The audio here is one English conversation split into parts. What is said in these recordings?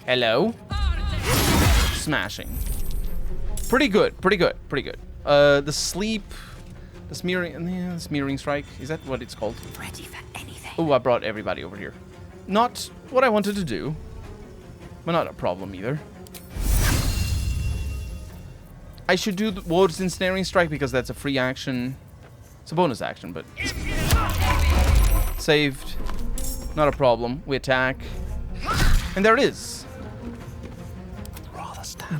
Hello. Smashing. Pretty good, pretty good, pretty good. The sleep, the smearing strike. Is that what it's called? Ready for anything. Oh, I brought everybody over here. Not what I wanted to do, but not a problem either. I should do the Wood's Ensnaring Strike because that's a free action. It's a bonus action, but... Saved. Not a problem. We attack. And there it is.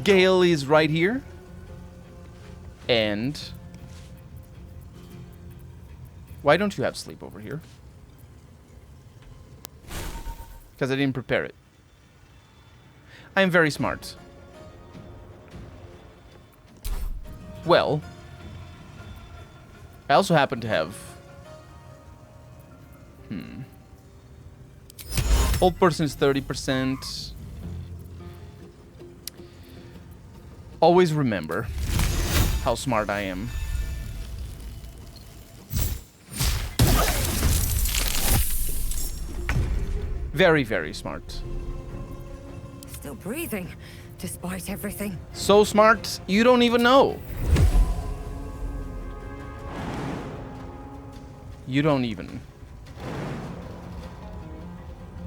Gale is right here. And... Why don't you have sleep over here? Because I didn't prepare it. I am very smart. Well, I also happen to have... Old person is 30%. Always remember how smart I am. Very, very smart. Still breathing, despite everything. So smart, you don't even know. You don't even.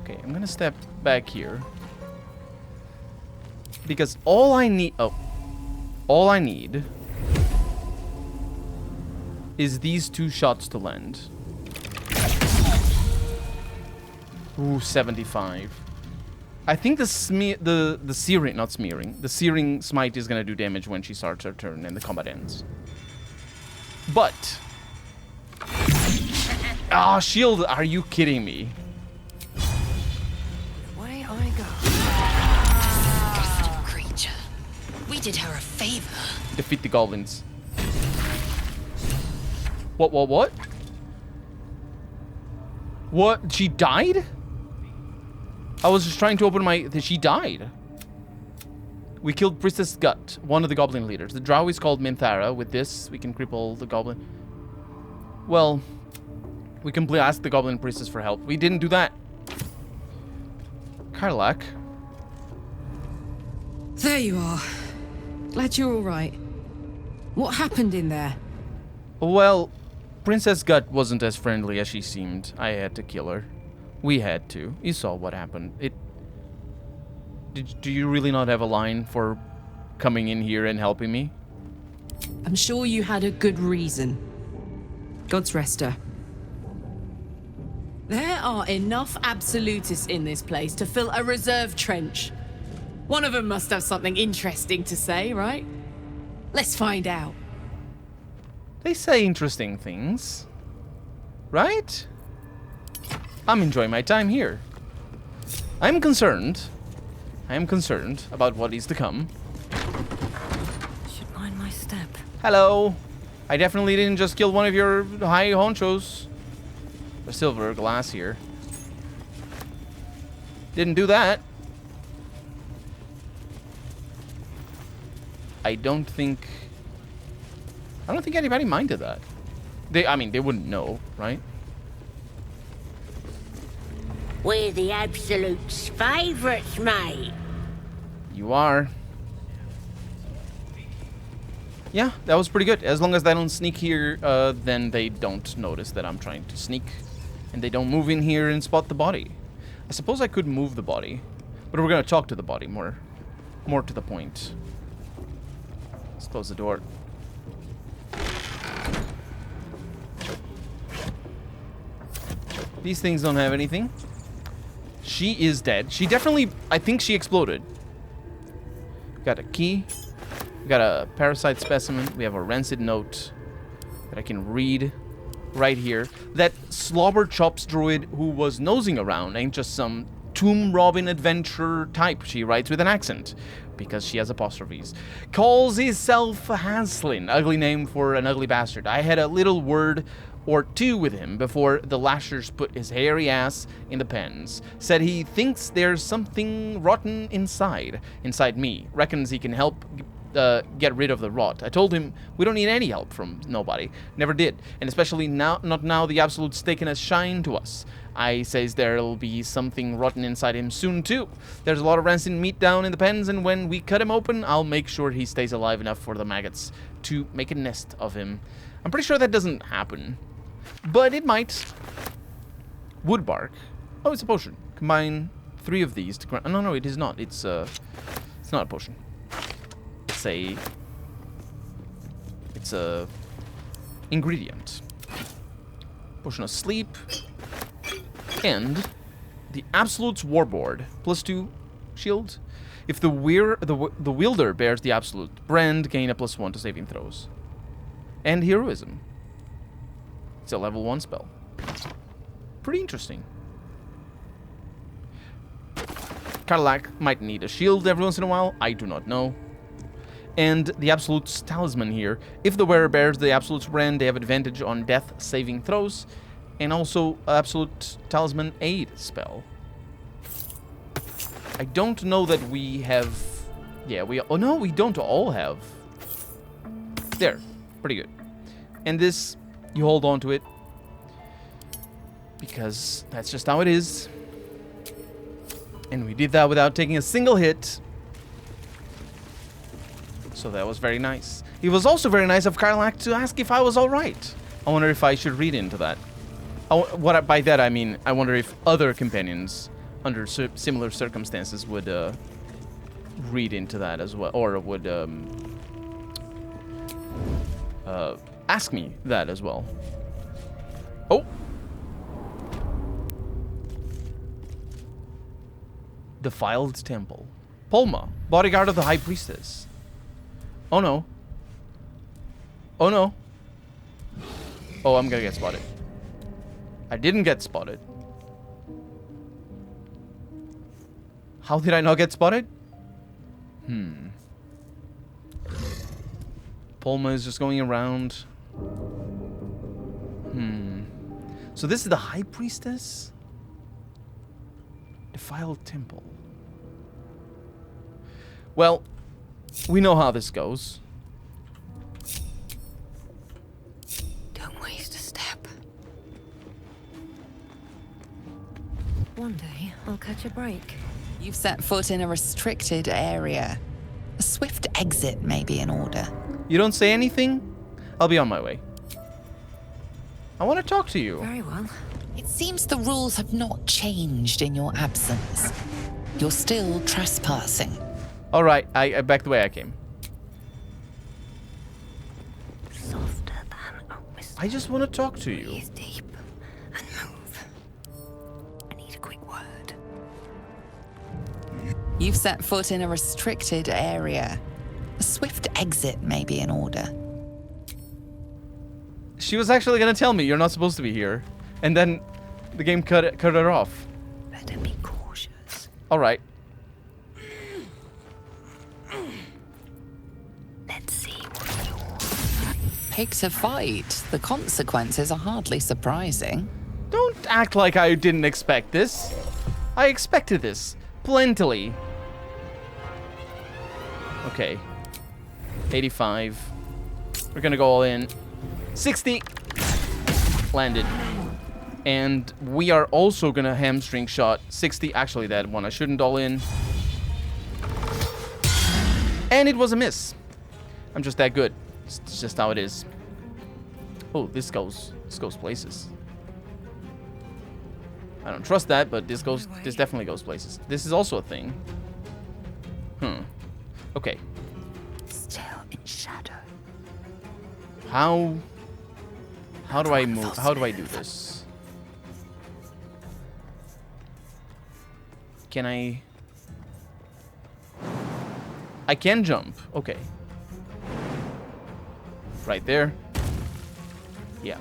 Okay, I'm gonna step back here. Because all I need... Oh. All I need... is these 2 shots to land. Ooh, 75. I think the searing... Not smearing. The searing smite is gonna do damage when she starts her turn and the combat ends. But... Ah, shield! Are you kidding me? Away I go. Disgusting creature. We did her a favor. Defeat the goblins. What? What? She died? I was just trying to open my... She died. We killed Priestess Gut, one of the goblin leaders. The drow is called Minthara. With this, we can cripple the goblin. Well... We can ask the Goblin Priestess for help. We didn't do that. Karlach. There you are. Glad you're all right. What happened in there? Well, Princess Gut wasn't as friendly as she seemed. I had to kill her. We had to. You saw what happened. Do you really not have a line for coming in here and helping me? I'm sure you had a good reason. God's rest her. There are enough absolutists in this place to fill a reserve trench. One of them must have something interesting to say, right? Let's find out. They say interesting things. Right? I'm enjoying my time here. I am concerned about what is to come. Should mind my step. Hello. I definitely didn't just kill one of your high honchos. A silver glass here. Didn't do that. I don't think anybody minded that. I mean, they wouldn't know, right? We're the Absolute's favourites, mate. You are. Yeah, that was pretty good. As long as I don't sneak here, then they don't notice that I'm trying to sneak. And they don't move in here and spot the body. I suppose I could move the body. But we're going to talk to the body more to the point. Let's close the door. These things don't have anything. She is dead. She definitely... I think she exploded. Got a key. We got a parasite specimen. We have a rancid note that I can read right here. That slobber chops druid who was nosing around ain't just some tomb robbing adventure type. She writes with an accent because she has apostrophes. Calls himself Haslin, ugly name for an ugly bastard. I had a little word or two with him before the lashers put his hairy ass in the pens. Said he thinks there's something rotten inside me. Reckons he can help get rid of the rot. I told him we don't need any help from nobody. Never did. And especially now, not now the Absolute's taken a shine to us. I says there'll be something rotten inside him soon too. There's a lot of rancid meat down in the pens, and when we cut him open, I'll make sure he stays alive enough for the maggots to make a nest of him. I'm pretty sure that doesn't happen, but it might. Wood bark. Oh, it's a potion. Combine 3 of these to grant... No, it is not. It's not a potion. It's a ingredient. Potion of sleep. And the Absolute's Warboard. +2 shield. If the wielder bears the Absolute brand, gain a +1 to saving throws. And heroism. It's a level 1 spell. Pretty interesting. Karlach might need a shield every once in a while. I do not know. And the Absolute's Talisman here. If the wearer bears the Absolute's brand, they have advantage on death saving throws. And also Absolute Talisman Aid spell. I don't know that we have... Yeah, oh no, we don't all have. There. Pretty good. And this, you hold on to it. Because that's just how it is. And we did that without taking a single hit. So that was very nice. It was also very nice of Karlach to ask if I was alright. I wonder if I should read into that. By that I mean, I wonder if other companions under similar circumstances would read into that as well. Or would ask me that as well. Oh! Defiled Temple. Polma, bodyguard of the High Priestess. Oh no. Oh no. Oh, I'm gonna get spotted. I didn't get spotted. How did I not get spotted? Polma is just going around. So this is the High Priestess? Defiled Temple. Well, we know how this goes. Don't waste a step. One day, I'll catch a break. You've set foot in a restricted area. A swift exit may be in order. You don't say anything? I'll be on my way. I want to talk to you. Very well. It seems the rules have not changed in your absence. You're still trespassing. All right, I back the way I came. Softer than a whisper. I just want to talk to you. Breathe deep and move. I need a quick word. You've set foot in a restricted area. A swift exit may be in order. She was actually going to tell me you're not supposed to be here. And then the game cut her off. Better be cautious. All right. Let's see what you're... Pick to fight. The consequences are hardly surprising. Don't act like I didn't expect this. I expected this. Plentifully. Okay. 85. We're gonna go all in. 60. Landed. And we are also gonna hamstring shot 60. Actually, that one I shouldn't all in. And it was a miss. I'm just that good. It's just how it is. Oh, this goes places. I don't trust that, but this definitely goes places. This is also a thing. Okay. Still in shadow. How do I move? How do I do this? Can I can jump. Okay. Right there. Yeah.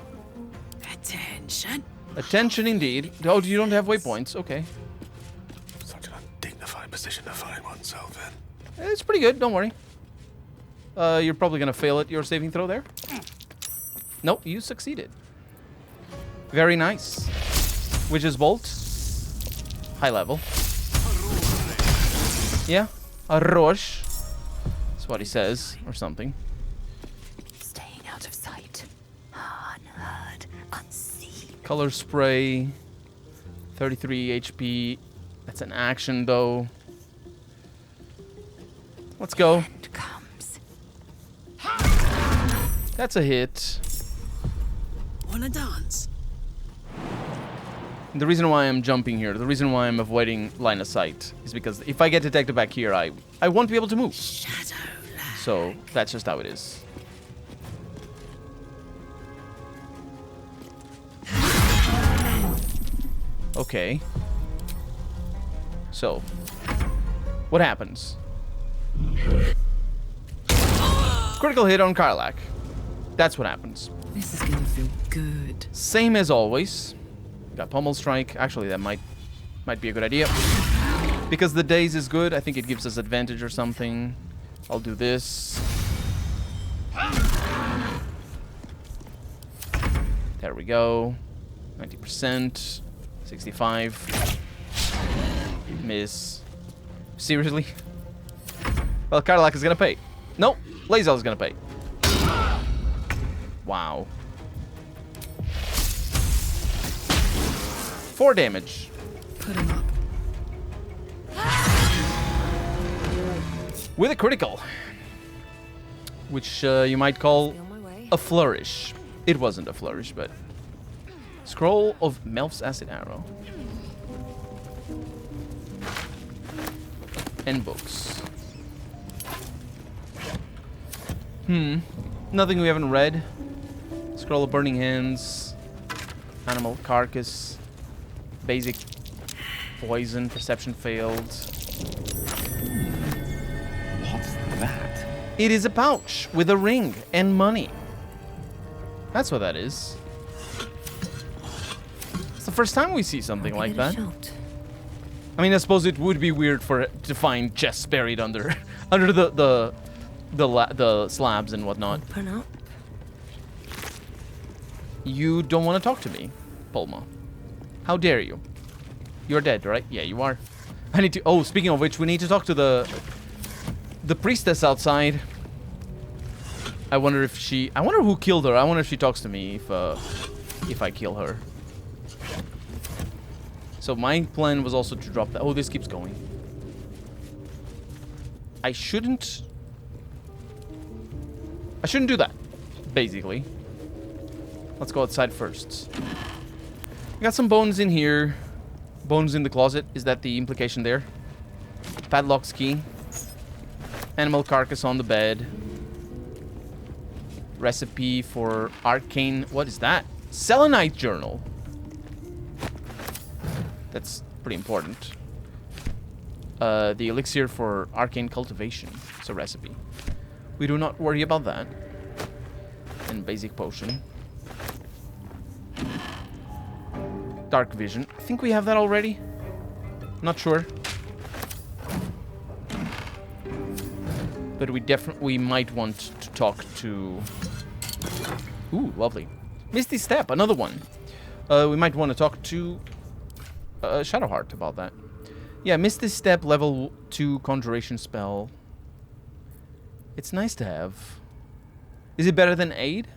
Attention. Attention indeed. Oh, you don't have waypoints. Okay. Such an undignified position to find oneself in. It's pretty good. Don't worry. You're probably going to fail at your saving throw there. Nope, you succeeded. Very nice. Witch's Bolt. High level. Yeah. A Roche. That's what he says, or something. Staying out of sight. Unheard, unseen. Color spray. 33 HP. That's an action, though. Let's go. End comes. That's a hit. Wanna dance? The reason why I'm jumping here, the reason why I'm avoiding line of sight, is because if I get detected back here, I won't be able to move. Shadow. So that's just how it is. Okay. So, what happens? Critical hit on Karlach. That's what happens. This is gonna feel good. Same as always. Got pommel strike. Actually, that might be a good idea. Because the daze is good, I think it gives us advantage or something. I'll do this. There we go. 90%. 65. Miss. Seriously? Well, Karlach is gonna pay. Nope. Lae'zel is gonna pay. Wow. 4 damage. Put him up. With a critical. Which you might call On my way. a flourish. It wasn't a flourish, but... Scroll of Melf's Acid Arrow. And books. Nothing we haven't read. Scroll of Burning Hands. Animal Carcass. Basic Poison. Perception failed. What's that? It is a pouch with a ring and money. That's what that is. It's the first time we see something like that. I mean, I suppose it would be weird to find chests buried under the slabs and whatnot. Open up. You don't want to talk to me, Polma. How dare you? You're dead, right? Yeah, you are. I need to... Oh, speaking of which, we need to talk to the priestess outside. I wonder if she... I wonder who killed her. I wonder if she talks to me if I kill her. So my plan was also to drop that. Oh, this keeps going. I shouldn't do that, basically. Let's go outside first. We got some bones in here. Bones in the closet. Is that the implication there? Padlock's key. Animal carcass on the bed. Recipe for arcane... What is that? Selenite journal. That's pretty important. The elixir for arcane cultivation. It's a recipe. We do not worry about that. And basic potion. Dark vision. I think we have that already. Not sure. But we might want to talk to... Ooh, lovely. Misty Step, another one. We might want to talk to Shadowheart about that. Yeah, Misty Step, level 2 conjuration spell. It's nice to have. Is it better than Aid?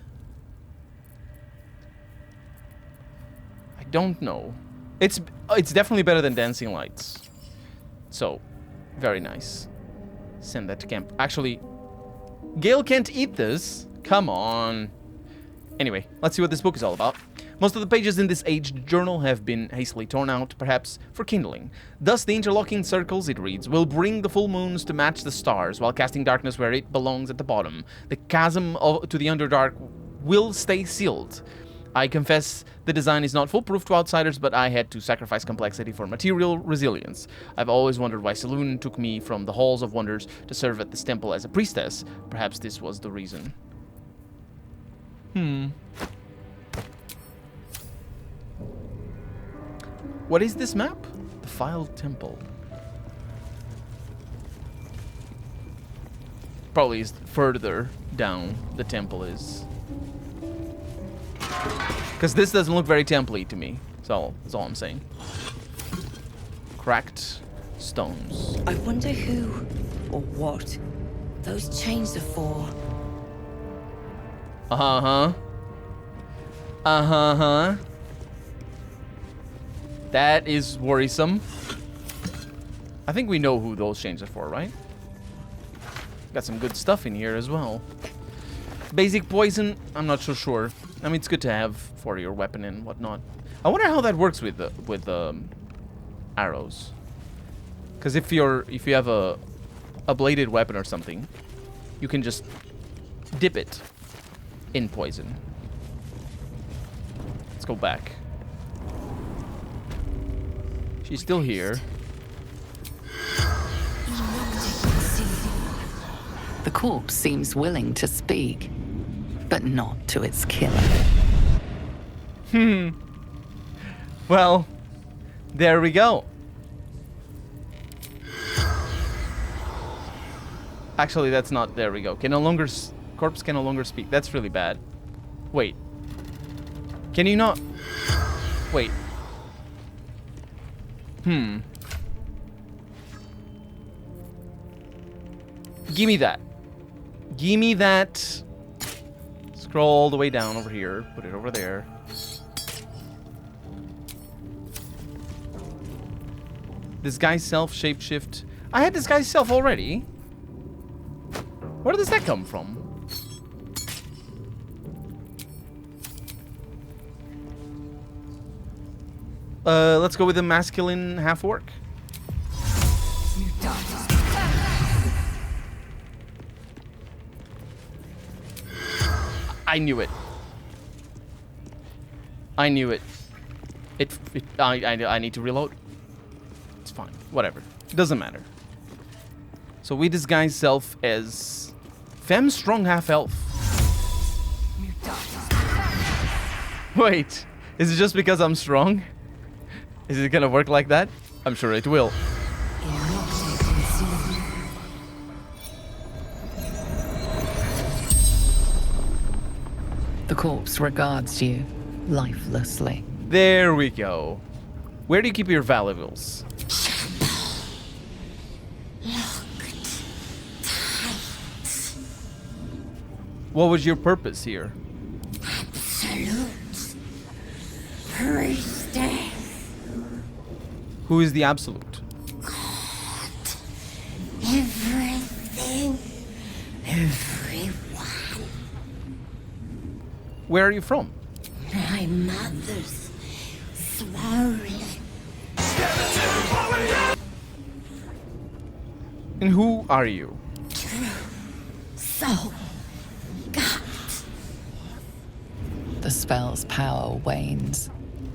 I don't know. It's definitely better than Dancing Lights. So, very nice. Send that to camp. Actually, Gale can't eat this. Come on. Anyway, let's see what this book is all about. Most of the pages in this aged journal have been hastily torn out, perhaps for kindling. Thus, the interlocking circles, it reads, will bring the full moons to match the stars, while casting darkness where it belongs at the bottom. The chasm to the Underdark will stay sealed. I confess the design is not foolproof to outsiders, but I had to sacrifice complexity for material resilience. I've always wondered why Saloon took me from the Halls of Wonders to serve at this temple as a priestess. Perhaps this was the reason. What is this map? Defiled Temple. Probably is further down the temple is. Because this doesn't look very temple-y to me. That's all I'm saying. Cracked stones. I wonder who or what those chains are for? Uh-huh. Uh-huh. That is worrisome. I think we know who those chains are for, right? Got some good stuff in here as well. Basic poison, I'm not so sure. I mean, it's good to have for your weapon and whatnot. I wonder how that works with arrows. Because if you have a bladed weapon or something, you can just dip it in poison. Let's go back. She's still here. The corpse seems willing to speak, but not to its killer. Well, there we go. Actually, that's not there we go. Corpse can no longer speak. That's really bad. Wait. Can you not? Wait. Give me that. Give me that. Scroll all the way down over here. Put it over there. Disguise self, shapeshift. I had disguise self already. Where does that come from? Let's go with the masculine half-orc. I knew it. I knew it. I need to reload. It's fine. Whatever. It doesn't matter. So we disguise self as femme strong half-elf. Wait. Is it just because I'm strong? Is it gonna work like that? I'm sure it will. The corpse regards you lifelessly. There we go. Where do you keep your valuables? What was your purpose here? Absolute. Priestess. Who is the absolute? God. Everything. Everyone. Where are you from? My mother's swollen. And who are you? So. God. The spell's power wanes.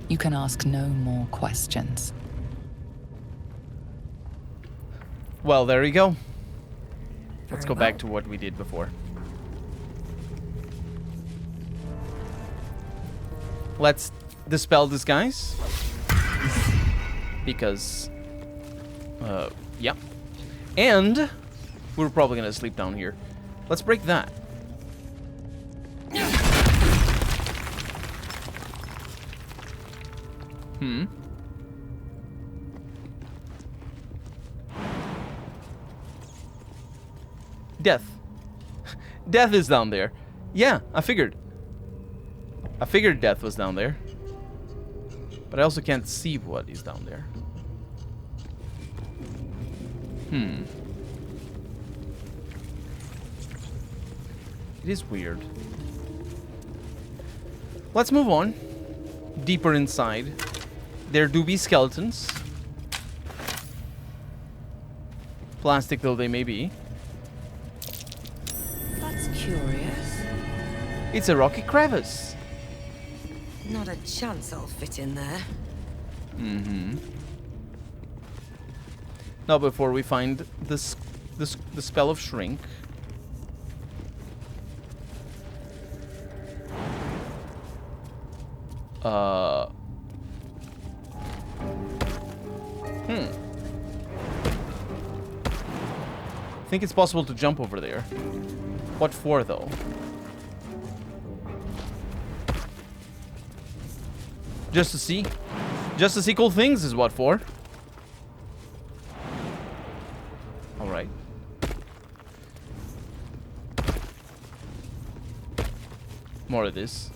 You can ask no more questions. Well, there you go. Let's go back to what we did before. Let's dispel disguise. Because, yeah. And we're probably gonna sleep down here. Let's break that. Death. Death is down there. Yeah, I figured. I figured death was down there. But I also can't see what is down there. It is weird. Let's move on. Deeper inside. There do be skeletons. Plastic though they may be. That's curious. It's a rocky crevice. Not a chance I'll fit in there. Not before we find the spell of shrink. I think it's possible to jump over there. What for, though? Just to see? Just to see cool things is what for. Alright. More of this.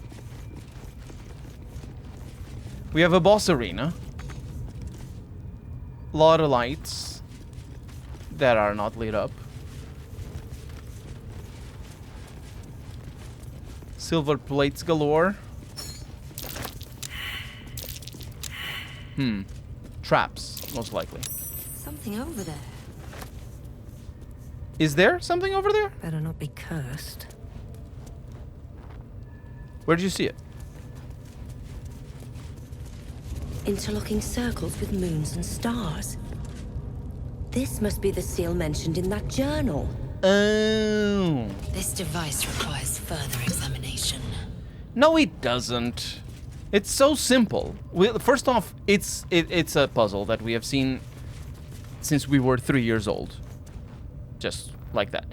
We have a boss arena. A lot of lights that are not lit up. Silver plates galore. Traps, most likely. Something over there. Is there something over there? Better not be cursed. Where did you see it? Interlocking circles with moons and stars. This must be the seal mentioned in that journal. Oh. This device requires further examination. No, it doesn't. It's so simple. First off, it's a puzzle that we have seen since we were 3 years old. Just like that.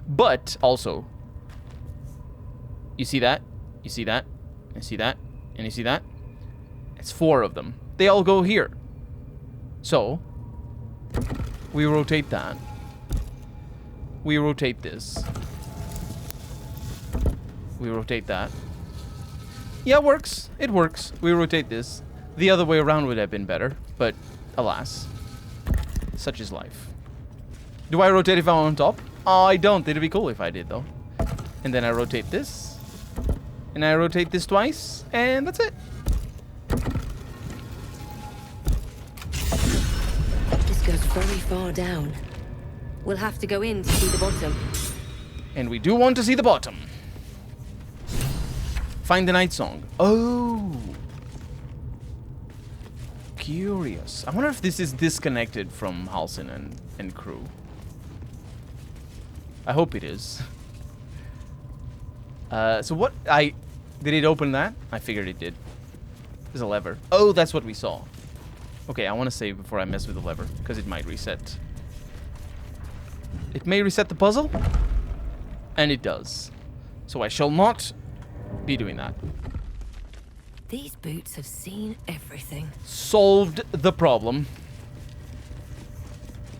But also, you see that? You see that? You see that? And you see that? It's 4 of them. They all go here. So, we rotate that. We rotate this. We rotate that. Yeah, it works. It works. We rotate this. The other way around would have been better, but alas. Such is life. Do I rotate if I'm on top? Oh, I don't. It'd be cool if I did, though. And then I rotate this. And I rotate this twice. And that's it. This goes very far down. We'll have to go in to see the bottom. And we do want to see the bottom. Find the night song. Oh. Curious. I wonder if this is disconnected from Halsin and crew. I hope it is. So what did it open that? I figured it did. There's a lever. Oh, that's what we saw. Okay, I want to save before I mess with the lever, because it might reset. It may reset the puzzle, and it does. So I shall not be doing that. These boots have seen everything. Solved the problem.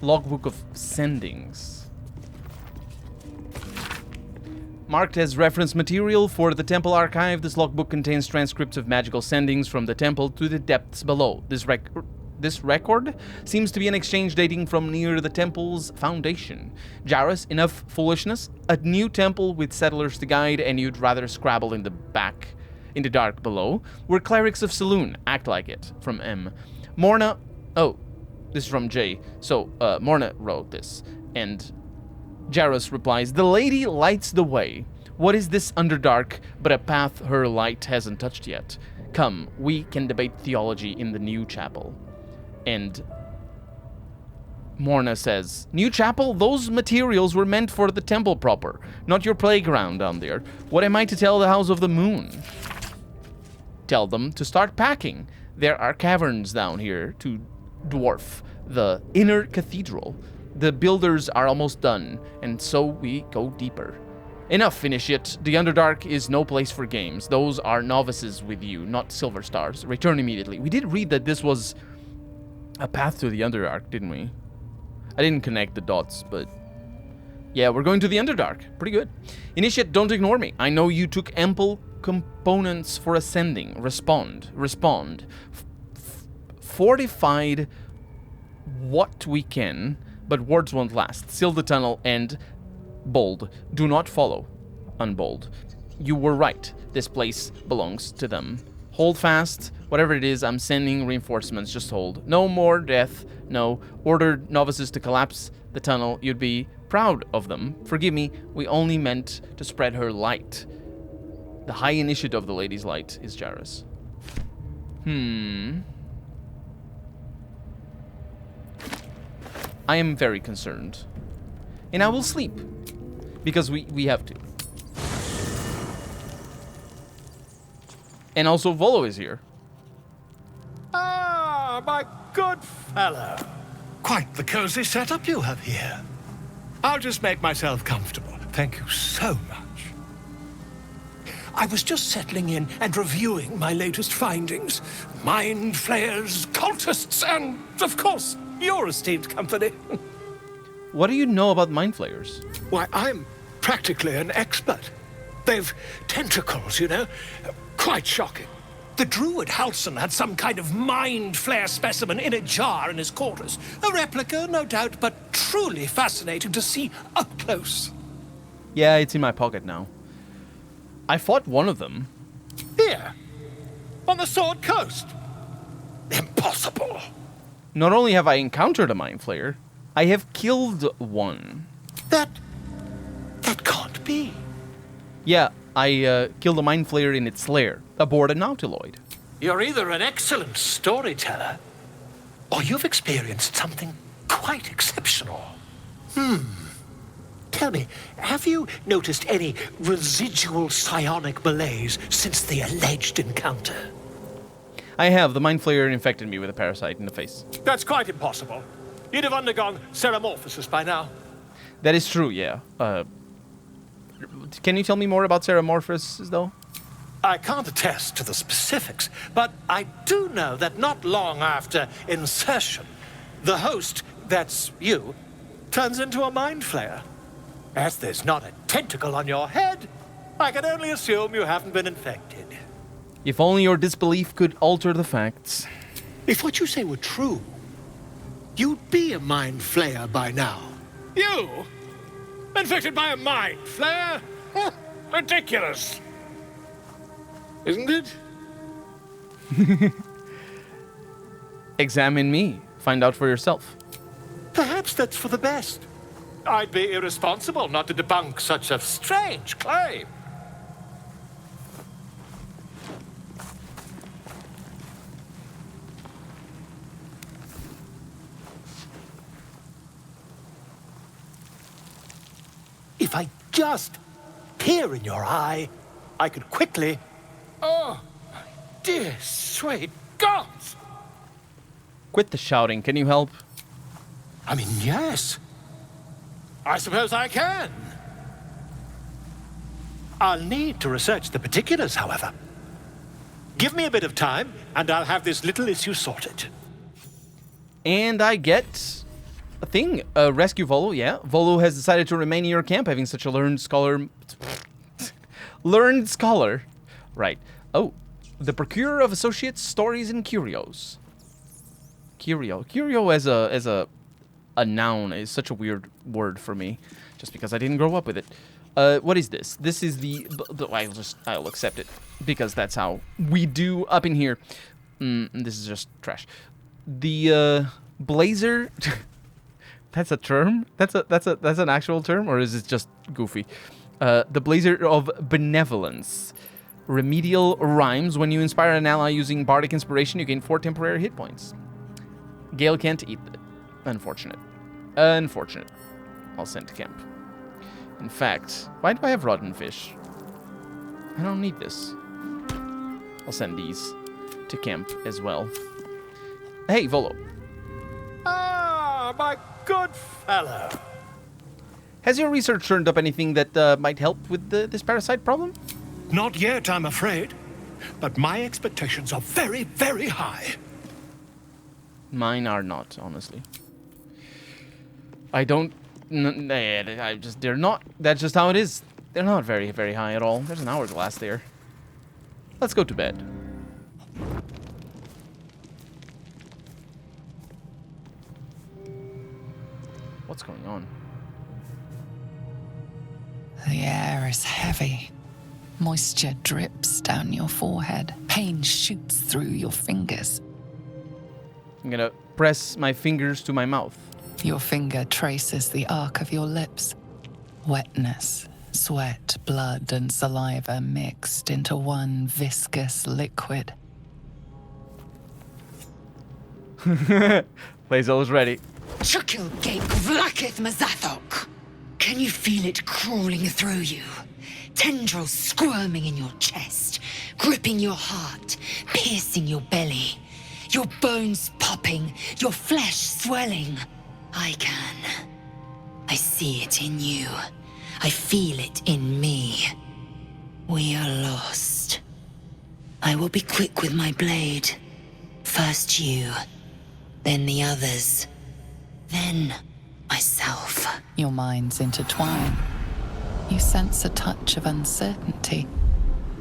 Logbook of sendings. Marked as reference material for the temple archive, this logbook contains transcripts of magical sendings from the temple to the depths below. This record seems to be an exchange dating from near the temple's foundation. Jarrus, enough foolishness, a new temple with settlers to guide, and you'd rather scrabble in the dark below. We're clerics of Saloon, act like it. From M. Morna, oh, this is from J. So, Morna wrote this, and Jarrus replies, "The lady lights the way. What is this Underdark but a path her light hasn't touched yet? Come, we can debate theology in the new chapel." And Morna says, "New chapel? Those materials were meant for the temple proper, not your playground down there. What am I to tell the House of the Moon?" Tell them to start packing. There are caverns down here to dwarf the inner cathedral. The builders are almost done, and so we go deeper. Enough, initiate. The Underdark is no place for games. Those are novices with you, not silver stars. Return immediately. We did read that this was a path to the Underdark, didn't we? I didn't connect the dots, but yeah, we're going to the Underdark. Pretty good. Initiate, don't ignore me. I know you took ample components for ascending. Respond. Fortified what we can, but words won't last. Seal the tunnel and bold. Do not follow. Unbold. You were right. This place belongs to them. Hold fast. Whatever it is, I'm sending reinforcements. Just hold. No more death. No. Ordered novices to collapse the tunnel. You'd be proud of them. Forgive me. We only meant to spread her light. The high initiate of the lady's light is Jarrus. I am very concerned. And I will sleep. Because we have to. And also Volo is here. Ah, my good fellow. Quite the cozy setup you have here. I'll just make myself comfortable. Thank you so much. I was just settling in and reviewing my latest findings. Mind flayers, cultists, and, of course, your esteemed company. What do you know about mind flayers? Why, I'm practically an expert. They've tentacles, you know? Quite shocking. The druid Halson had some kind of mind flare specimen in a jar in his quarters. A replica, no doubt, but truly fascinating to see up close. Yeah, it's in my pocket now. I fought one of them. Here, on the Sword Coast. Impossible. Not only have I encountered a mind flayer, I have killed one. That can't be. Yeah, I killed a mind flayer in its lair, aboard a nautiloid. You're either an excellent storyteller, or you've experienced something quite exceptional. Tell me, have you noticed any residual psionic malaise since the alleged encounter? I have. The mind flayer infected me with a parasite in the face. That's quite impossible. You'd have undergone ceramorphosis by now. That is true, yeah. Can you tell me more about ceramorphosis, though? I can't attest to the specifics, but I do know that not long after insertion, the host, that's you, turns into a mind flayer. As there's not a tentacle on your head, I can only assume you haven't been infected. If only your disbelief could alter the facts. If what you say were true, you'd be a mind flayer by now. You? Infected by a mind flayer? Huh, ridiculous. Isn't it? Examine me. Find out for yourself. Perhaps that's for the best. I'd be irresponsible not to debunk such a strange claim. If I just peer in your eye, I could quickly... Oh, my dear sweet gods! Quit the shouting. Can you help? I mean, yes. I suppose I can. I'll need to research the particulars, however. Give me a bit of time, and I'll have this little issue sorted. And I get a thing. Rescue Volo, yeah. Volo has decided to remain in your camp, having such a learned scholar. Learned scholar. Right. Oh, the procurer of associates, stories, and curios. Curio as a noun is such a weird word for me, just because I didn't grow up with it. What is this? This is the I'll accept it because that's how we do up in here. This is just trash. The blazer. That's a term. That's an actual term, or is it just goofy? The blazer of benevolence. Remedial rhymes. When you inspire an ally using bardic inspiration, you gain 4 temporary hit points. Gale can't eat it. Unfortunate. I'll send to camp. In fact, why do I have rotten fish? I don't need this. I'll send these to camp as well. Hey, Volo. Ah, my good fellow. Has your research turned up anything that might help with this parasite problem? Not yet, I'm afraid. But my expectations are very, very high. Mine are not, honestly. They're not, that's just how it is. They're not very, very high at all. There's an hourglass there. Let's go to bed. What's going on? The air is heavy. Moisture drips down your forehead. Pain shoots through your fingers. I'm gonna press my fingers to my mouth. Your finger traces the arc of your lips. Wetness, sweat, blood, and saliva mixed into one viscous liquid. Lae'zel is ready. Chukil Gate Vlakith Mazathok. Can you feel it crawling through you? Tendrils squirming in your chest, gripping your heart, piercing your belly. Your bones popping, your flesh swelling. I can. I see it in you. I feel it in me. We are lost. I will be quick with my blade. First you, then the others, then myself. Your minds intertwine. you sense a touch of uncertainty,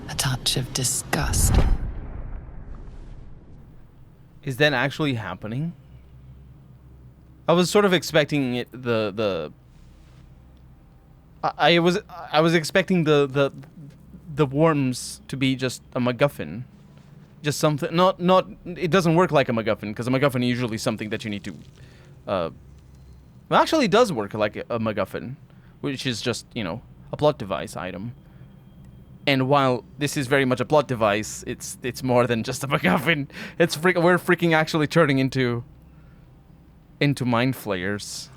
a touch of disgust. Is that actually happening? I was sort of expecting it, I was expecting the worms to be just a MacGuffin. Just something, not, it doesn't work like a MacGuffin, because a MacGuffin is usually something that you need to, well, actually it does work like a MacGuffin, which is just, you know, a plot device item. And while this is very much a plot device, it's more than just a MacGuffin. We're freaking actually turning into mind flayers.